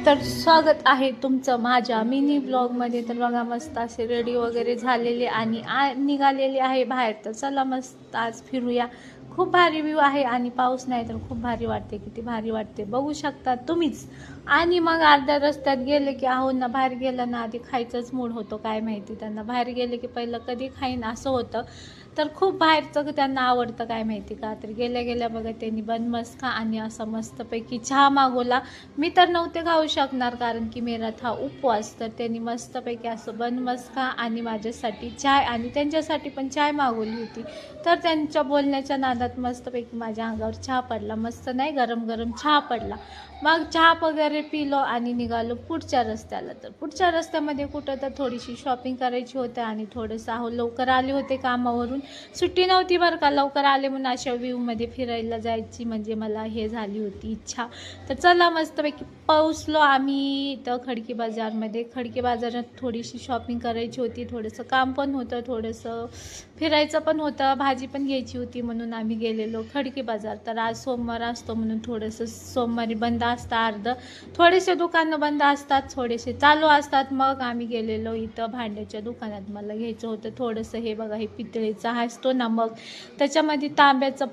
तर स्वागत आहे तुमचं माझ्या मिनी ब्लॉगमध्ये. तर बघा मस्त असे रेडी वगैरे झालेले आणि निघालेले आहे बाहेर. तर चला मस्त आज फिरूया. खूप भारी व्ह्यू आहे आणि पाऊस नाही तर खूप भारी वाटते. किती भारी वाटते बघू शकता तुम्हीच. आणि मग अर्ध्या रस्त्यात गेले की आहो ना, बाहेर गेलं ना आधी खायचंच मूड होतो. काय माहिती त्यांना बाहेर गेले की पहिलं कधी खाईन असं होतं. तर खूप बाहेरचं त्यांना आवडतं काय माहिती का. तर गेल्या गेल्या बघा त्यांनी बनमस्का आणि असं मस्तपैकी चहा मागवला. मी तर नव्हते खाऊ शकणार कारण की मेरा था उपवास. तर त्यांनी मस्तपैकी असं बनमस्का आणि माझ्यासाठी चाय आणि त्यांच्यासाठी पण चाय मागवली होती. तर त्यांच्या बोलण्याच्या नादात मस्तपैकी माझ्या अंगावर चहा पडला. मस्त नाही, गरम गरम चहा पडला. मग चहा वगैरे पिलो आणि निघालो पुढच्या रस्त्याला. तर पुढच्या रस्त्यामध्ये कुठं तर थोडीशी शॉपिंग करायची होती आणि थोडंसं आहो लवकर आले होते कामावरून. सुट्टी नव्हती बरं का, लवकर आले म्हणून अशा व्ह्यूमध्ये फिरायला जायची म्हणजे मला हे झाली होती इच्छा. तर चला मस्तपैकी पोहोचलो आम्ही इथं खडकी बाजारमध्ये. खडकी बाजारात थोडीशी शॉपिंग करायची होती, थोडंसं काम पण होतं, थोडंसं फिरायचं पण होतं, भाजी पण घ्यायची होती म्हणून आम्ही गेलेलो खडकी बाजार. तर आज सोमवार असतो म्हणून थोडंसं सोमवारी बंद असतं अर्धं, थोडेसे दुकानं बंद असतात, थोडेसे चालू असतात. मग आम्ही गेलेलो इथं भांड्याच्या दुकानात. मला घ्यायचं होतं थोडंसं, हे बघा हे पितळेचा असतो ना, मग त्याच्यामध्ये तांब्याचं,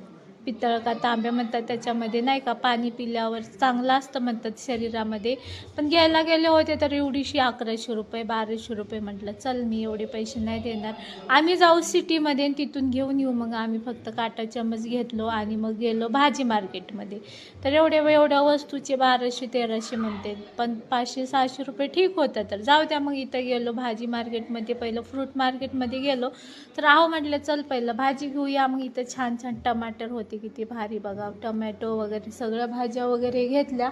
पितळ का तांब्या म्हणतात, त्याच्यामध्ये नाही का पाणी पिल्यावर चांगलं असतं म्हणतात शरीरामध्ये. पण घ्यायला गेले होते तर एवढीशी 1100 रुपये 1200 रुपये. म्हटलं चल मी एवढे पैसे नाही देणार, आम्ही जाऊ सिटीमध्ये तिथून घेऊन येऊ. मग आम्ही फक्त काटा चमच घेतलो आणि मग गेलो भाजी मार्केटमध्ये. तर एवढ्या वस्तूचे 1200-1300 म्हणते, पण 500-600 रुपये ठीक होतं. तर जाऊ द्या, मग इथं गेलो भाजी मार्केटमध्ये. पहिलं फ्रूट मार्केटमध्ये गेलो. तर आहो म्हटलं चल पहिलं भाजी घेऊया. मग इथं छान छान टमाटर होते, किती भारी बघा, टमॅटो वगैरे सगळ्या भाज्या वगैरे घेतल्या.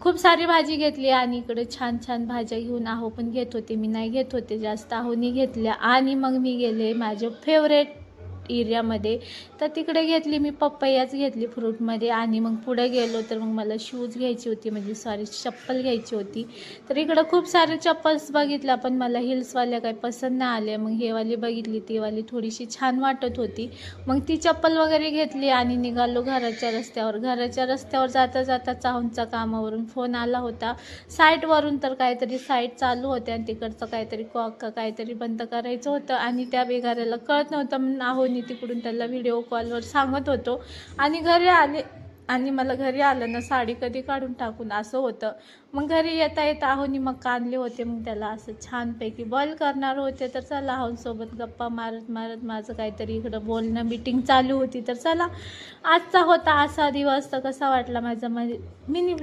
खूप सारी भाजी घेतली आणि इकडे छान छान भाज्या घेऊन आहो पण घेत होते, मी नाही घेत होते जास्त, आहोनी घेतल्या. आणि मग मी गेले माझ्या फेवरेट एरियामध्ये. तर तिकडे घेतली मी पपैयाच घेतली फ्रूटमध्ये. आणि मग पुढे गेलो तर मग मला शूज घ्यायची होती, म्हणजे सॉरी चप्पल घ्यायची होती. तर इकडं खूप सारे चप्पल्स बघितल्या पण मला हिल्सवाल्या काही पसंत नाही आल्या. मग हेवाली बघितली, ती वाली थोडीशी छान वाटत होती. मग ती चप्पल वगैरे घेतली आणि निघालो घराच्या रस्त्यावर. घराच्या रस्त्यावर जाता जाता चाहूनचा कामावरून फोन आला होता साईटवरून. तर काहीतरी साईट चालू होते आणि तिकडचं काहीतरी कॉक काहीतरी बंद करायचं होतं आणि त्या बेगाऱ्याला कळत नव्हतं म्हणून आहोनी तिकडून त्याला व्हिडिओ कॉलवर सांगत होतो. आणि घरी आले आणि मला घरी आलं ना साडी कधी काढून टाकून असं होतं. मग घरी येता येता आहोनी मग काढले होते. मग त्याला असं छानपैकी बॉईल करणार होते. तर चला आहोंसोबत गप्पा मारत मारत माझं काहीतरी इकडं बोलणं मीटिंग चालू होती. तर चला आजचा होता असा दिवस. तर कसा वाटला माझा मिनी